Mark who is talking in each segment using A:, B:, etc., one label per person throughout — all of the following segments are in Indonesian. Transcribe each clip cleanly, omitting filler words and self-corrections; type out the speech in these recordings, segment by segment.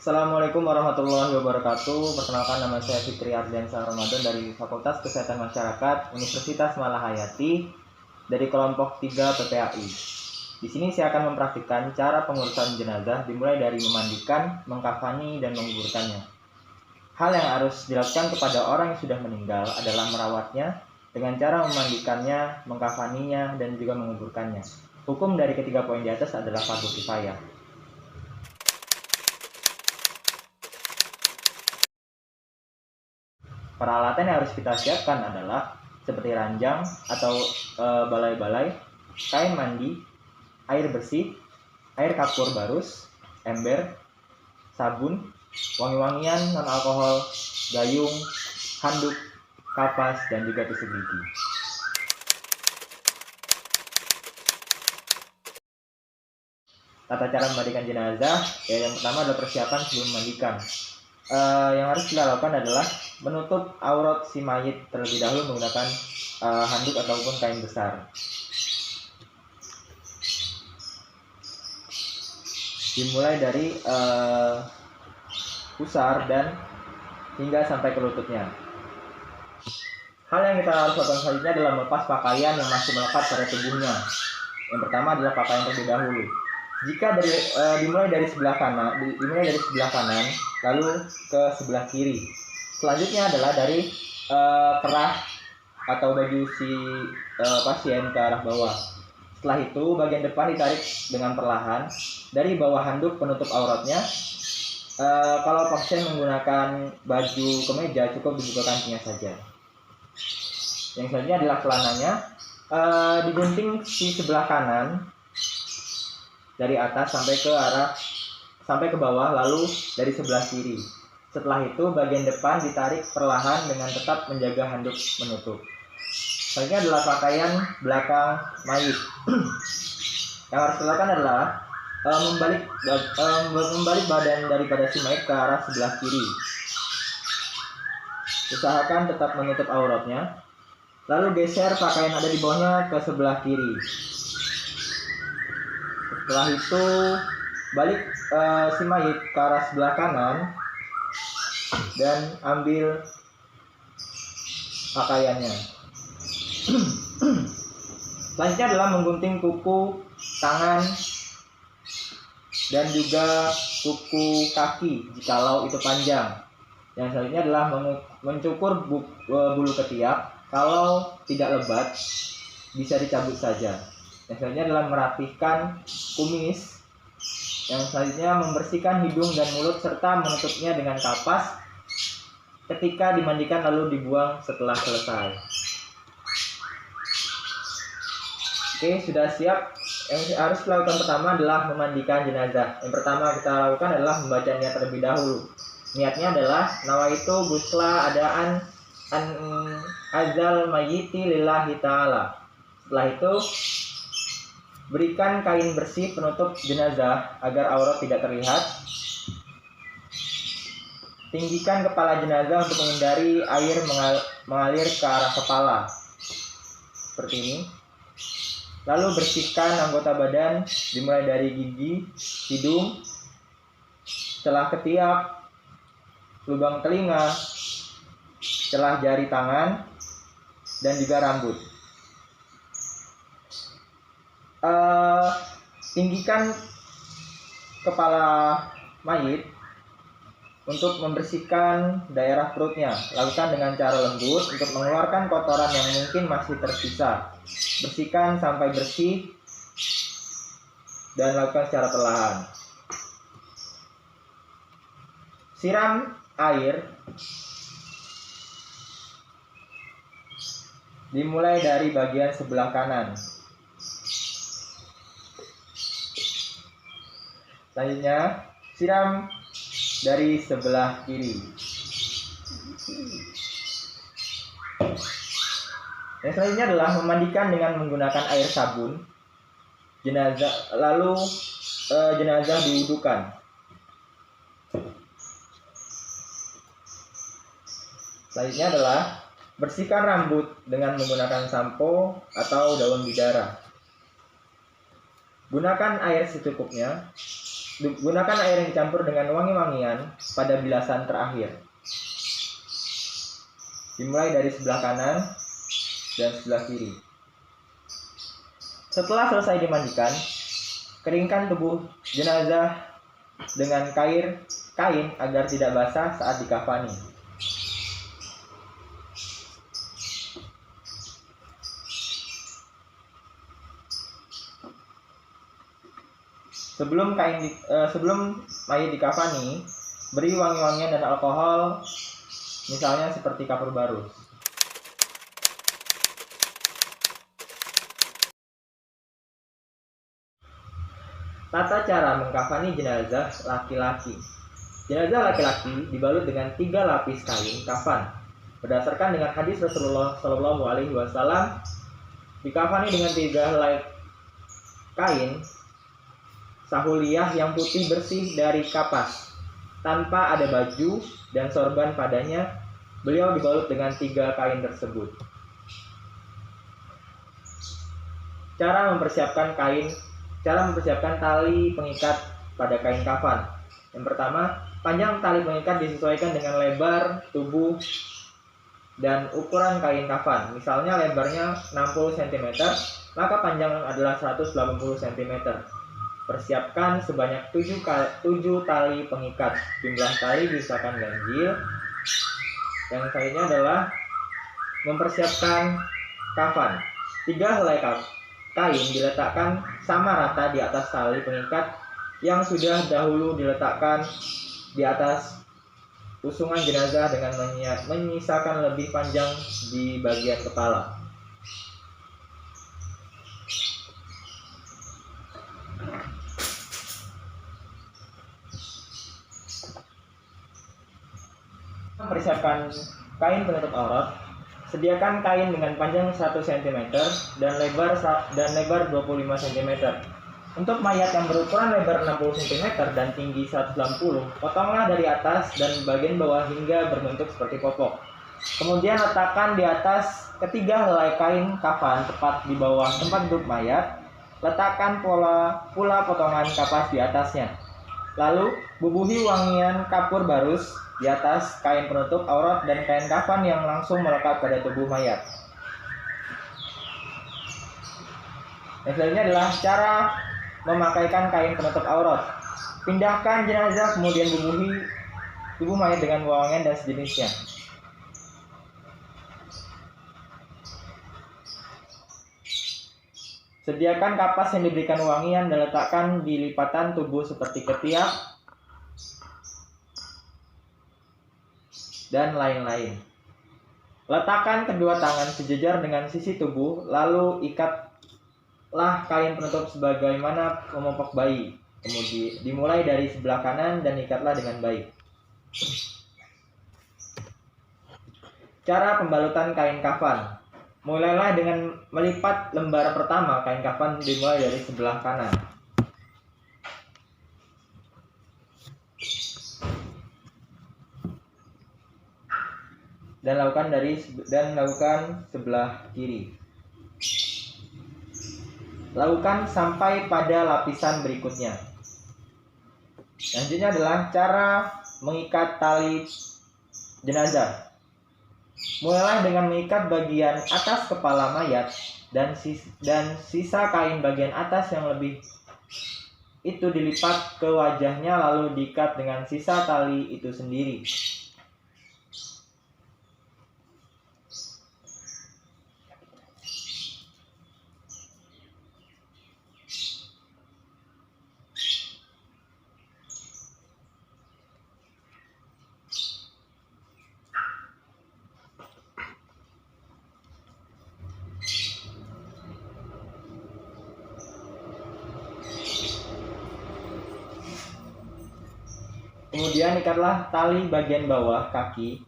A: Assalamualaikum warahmatullahi wabarakatuh. Perkenalkan, nama saya Fikri Ardiansyah Ramadan dari Fakultas Kesehatan Masyarakat Universitas Malahayati dari kelompok 3 PPAI. Di sini saya akan mempraktikkan cara pengurusan jenazah dimulai dari memandikan, mengkafani, dan menguburkannya. Hal yang harus dilakukan kepada orang yang sudah meninggal adalah merawatnya dengan cara memandikannya, mengkafaninya, dan juga menguburkannya. Hukum dari ketiga poin di atas adalah fardu kifayah. Peralatan yang harus kita siapkan adalah seperti ranjang atau balai-balai, kain mandi, air bersih, air kapur barus, ember, sabun, wangi-wangian non-alkohol, gayung, handuk, kapas, dan juga tisu gigi. Tata cara memandikan jenazah, yang pertama adalah persiapan sebelum memandikan. Yang harus kita lakukan adalah menutup aurat si mayit terlebih dahulu menggunakan handuk ataupun kain besar. Dimulai dari pusar dan hingga sampai ke lututnya. Hal yang kita harus lakukan selanjutnya adalah melepas pakaian yang masih melekat pada tubuhnya. Yang pertama adalah pakaian terlebih dahulu. Jika dimulai dari sebelah kanan, lalu ke sebelah kiri. Selanjutnya adalah dari kerah atau baju si pasien ke arah bawah. Setelah itu bagian depan ditarik dengan perlahan dari bawah handuk penutup auratnya. Kalau pasien menggunakan baju kemeja, cukup dibuka kancingnya saja. Yang selanjutnya adalah celananya, digunting di sebelah kanan dari atas sampai ke bawah, lalu dari sebelah kiri. Setelah itu bagian depan ditarik perlahan dengan tetap menjaga handuk menutup. Selanjutnya adalah pakaian belakang mayit. Yang harus dilakukan adalah membalik badan daripada si mayit ke arah sebelah kiri. Usahakan tetap menutup auratnya. Lalu geser pakaian ada di bawahnya ke sebelah kiri. Setelah itu balik si mayit ke arah sebelah kanan dan ambil pakaiannya. Selanjutnya adalah menggunting kuku tangan dan juga kuku kaki jikalau itu panjang. Yang selanjutnya adalah mencukur bulu ketiak. Kalau tidak lebat bisa dicabut saja. Yang selanjutnya adalah merapihkan kumis. Yang selanjutnya membersihkan hidung dan mulut serta menutupnya dengan kapas ketika dimandikan lalu dibuang setelah selesai. Oke, sudah siap. Yang harus dilakukan pertama adalah memandikan jenazah. Yang pertama kita lakukan adalah membaca niat terlebih dahulu. Niatnya adalah nawaitu gusla adaan an azal mayyiti lillahi ta'ala. Setelah itu berikan kain bersih penutup jenazah agar aurat tidak terlihat. Tinggikan kepala jenazah untuk menghindari air mengalir ke arah kepala. Seperti ini. Lalu bersihkan anggota badan dimulai dari gigi, hidung, celah ketiak, lubang telinga, celah jari tangan, dan juga rambut. Tinggikan kepala mayit untuk membersihkan daerah perutnya. Lakukan dengan cara lembut untuk mengeluarkan kotoran yang mungkin masih tersisa. Bersihkan sampai bersih dan lakukan secara perlahan. Siram air dimulai dari bagian sebelah kanan. Selanjutnya, siram dari sebelah kiri. Yang selanjutnya adalah memandikan dengan menggunakan air sabun jenazah, lalu jenazah diwudukan. Selanjutnya adalah bersihkan rambut dengan menggunakan sampo atau daun bidara. Gunakan air secukupnya. Gunakan air yang dicampur dengan wangi-wangian pada bilasan terakhir. Dimulai dari sebelah kanan dan sebelah kiri. Setelah selesai dimandikan, keringkan tubuh jenazah dengan kain agar tidak basah saat dikafani. Sebelum mayat dikafani, beri wangi-wangian dan alkohol, misalnya seperti kapur barus. Tata cara mengkafani jenazah laki-laki. Jenazah laki-laki dibalut dengan 3 lapis kain kafan. Berdasarkan dengan hadis Rasulullah SAW, dikafani dengan 3 helai kain sahuliyah yang putih bersih dari kapas, tanpa ada baju dan sorban padanya. Beliau dibalut dengan 3 kain tersebut. Cara mempersiapkan tali pengikat pada kain kafan. Yang pertama, panjang tali pengikat disesuaikan dengan lebar tubuh dan ukuran kain kafan. Misalnya lebarnya 60 cm, maka panjang adalah 180 cm. Persiapkan sebanyak 7 tali pengikat. Jumlah tali diusahakan ganjil. Yang selanjutnya adalah mempersiapkan kafan. 3 helai kain diletakkan sama rata di atas tali pengikat yang sudah dahulu diletakkan di atas usungan jenazah dengan menyisakan lebih panjang di bagian kepala. Mempersiapkan kain penutup aurat. Sediakan kain dengan panjang 1 cm dan lebar 25 cm. Untuk mayat yang berukuran lebar 60 cm dan tinggi 180, potonglah dari atas dan bagian bawah hingga berbentuk seperti popok. Kemudian letakkan di atas ketiga helai kain kafan tepat di bawah tempat duduk mayat. Letakkan pula potongan kapas di atasnya. Lalu bubuhi wangian kapur barus di atas kain penutup aurat dan kain kafan yang langsung melekat pada tubuh mayat. Yang selanjutnya adalah cara memakaikan kain penutup aurat. Pindahkan jenazah, kemudian bubuhi tubuh mayat dengan wangian dan sejenisnya. Sediakan kapas yang diberikan wangian dan letakkan di lipatan tubuh seperti ketiak dan lain-lain. Letakkan kedua tangan sejajar dengan sisi tubuh, lalu ikatlah kain penutup sebagaimana memopok bayi. Kemudian dimulai dari sebelah kanan dan ikatlah dengan baik. Cara pembalutan kain kafan. Mulailah dengan melipat lembar pertama kain kafan, dimulai dari sebelah kanan. Dan lakukan sebelah kiri. Lakukan sampai pada lapisan berikutnya. Selanjutnya adalah cara mengikat tali jenazah. Mulailah dengan mengikat bagian atas kepala mayat dan sisa kain bagian atas yang lebih itu dilipat ke wajahnya, lalu diikat dengan sisa tali itu sendiri. Kemudian ikatlah tali bagian bawah kaki.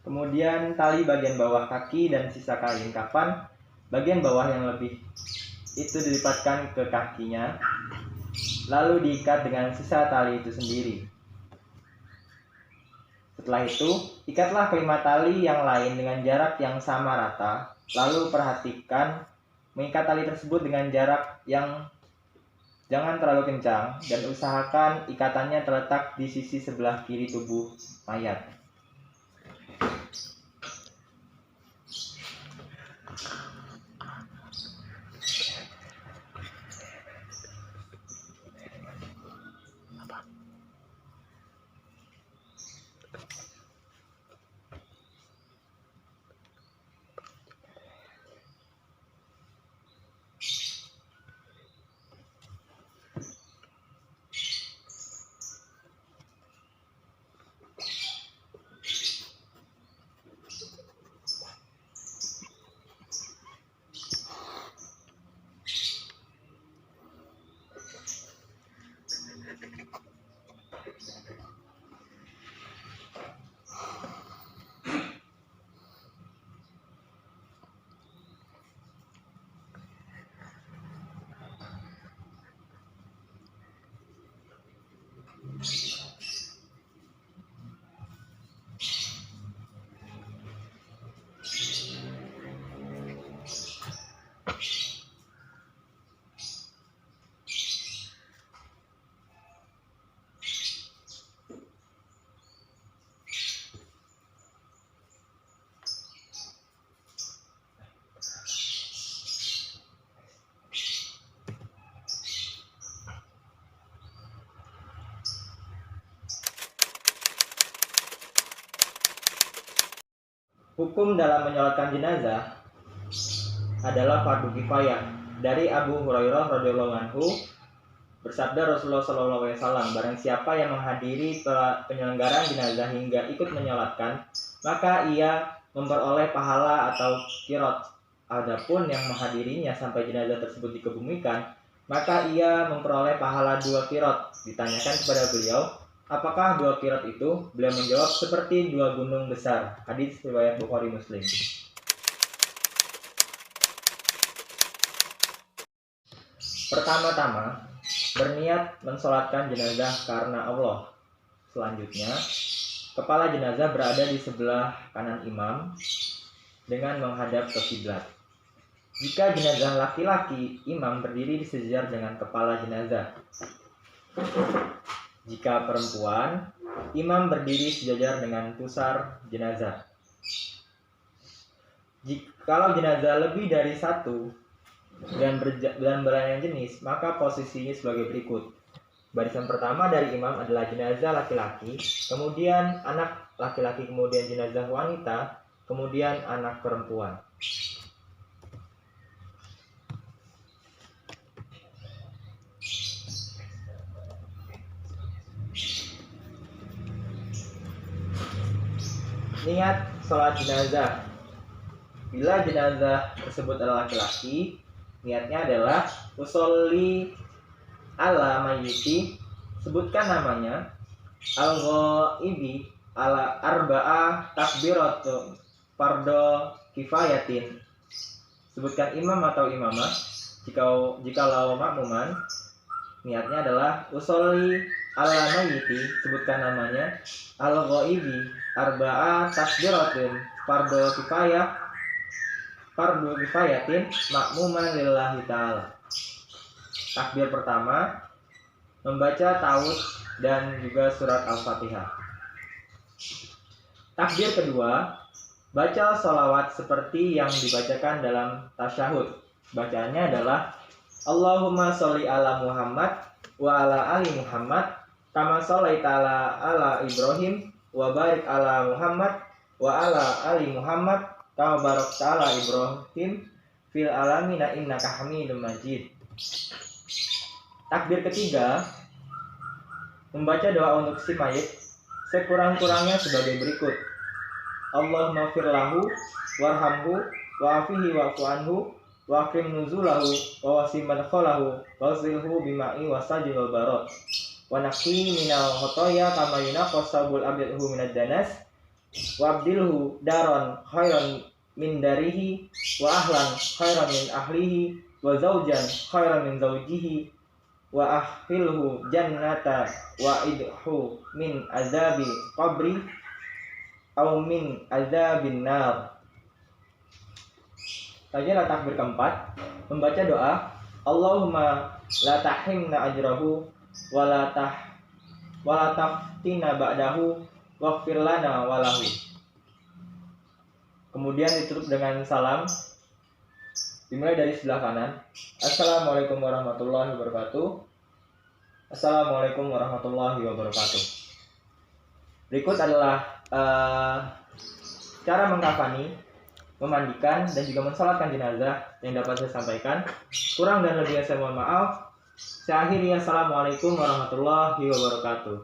A: Kemudian tali bagian bawah kaki dan sisa kain kafan bagian bawah yang lebih itu dilipatkan ke kakinya, lalu diikat dengan sisa tali itu sendiri. Setelah itu, ikatlah kelima tali yang lain dengan jarak yang sama rata, lalu perhatikan mengikat tali tersebut dengan jarak yang jangan terlalu kencang, dan usahakan ikatannya terletak di sisi sebelah kiri tubuh mayat. Hukum dalam menyolatkan jenazah adalah fardu kifayah. Dari Abu Hurairah radhiyallahu anhu bersabda Rasulullah SAW, barang siapa yang menghadiri penyelenggaraan jenazah hingga ikut menyolatkan, maka ia memperoleh pahala atau qirot. Adapun yang menghadirinya sampai jenazah tersebut dikebumikan, maka ia memperoleh pahala 2 qirot. Ditanyakan kepada beliau, apakah 2 qirot itu? Beliau menjawab, seperti 2 gunung besar. Hadis riwayat Bukhari Muslim. Pertama-tama, berniat mensolatkan jenazah karena Allah. Selanjutnya, kepala jenazah berada di sebelah kanan imam dengan menghadap ke kiblat. Jika jenazah laki-laki, imam berdiri sejajar dengan kepala jenazah. Jika perempuan, imam berdiri sejajar dengan pusar jenazah. Kalau jenazah lebih dari 1 dan berlain jenis, maka posisinya sebagai berikut. Barisan pertama dari imam adalah jenazah laki-laki, kemudian anak laki-laki, kemudian jenazah wanita, kemudian anak perempuan. Niat sholat jenazah. Bila jenazah tersebut adalah laki-laki, niatnya adalah usolli ala mayyiti, sebutkan namanya, al-ghaibi ala arba'ah takbiratun fardo kifayatin. Sebutkan imam atau imamah. Jikalau makmuman, niatnya adalah usolli ala mayyiti, sebutkan namanya, al-ghaibi arba'ah takbiratun fardo kifayatin makmuman lillahi ta'ala. Takbir pertama, membaca ta'awudz dan juga surat Al-Fatihah. Takbir kedua, baca sholawat seperti yang dibacakan dalam tasyahud. Bacaannya adalah Allahumma sholli ala Muhammad wa ala ali Muhammad kama sholaita ala Ibrahim wa barik ala Muhammad wa ala ali Muhammad kama barakta ala Ibrahim fil alamina innaka Hamidum Majid. Takbir ketiga, membaca doa untuk si mayit sekurang-kurangnya sebagai berikut. Allahumma firlahu warhamhu wa'afihi wa'fu anhu wa'akrim nuzulahu wa wasi madkhalahu wasilhu bima'i wasajil wal barad wa naqi minal khotoya kama yunaqas sabul abdilhu minad danas wa abdilhu daron khairan min darihi wa ahlan khairan min ahlihi wa zaujan khairan min zaujihi wa akhilhu jannata wa idhu min azabi qabri au min azabin nar. Kajian takbir keempat, membaca doa Allahumma la tahrimna ajrahu wa la taftina ba'dahu waghfir lana walahu. Kemudian ditutup dengan salam, dimulai dari sebelah kanan. Assalamualaikum warahmatullahi wabarakatuh. Assalamualaikum warahmatullahi wabarakatuh. Berikut adalah cara mengkafani, memandikan, dan juga mensalatkan jenazah yang dapat saya sampaikan. Kurang dan lebihnya saya mohon maaf. Saya akhiri. Assalamualaikum warahmatullahi wabarakatuh.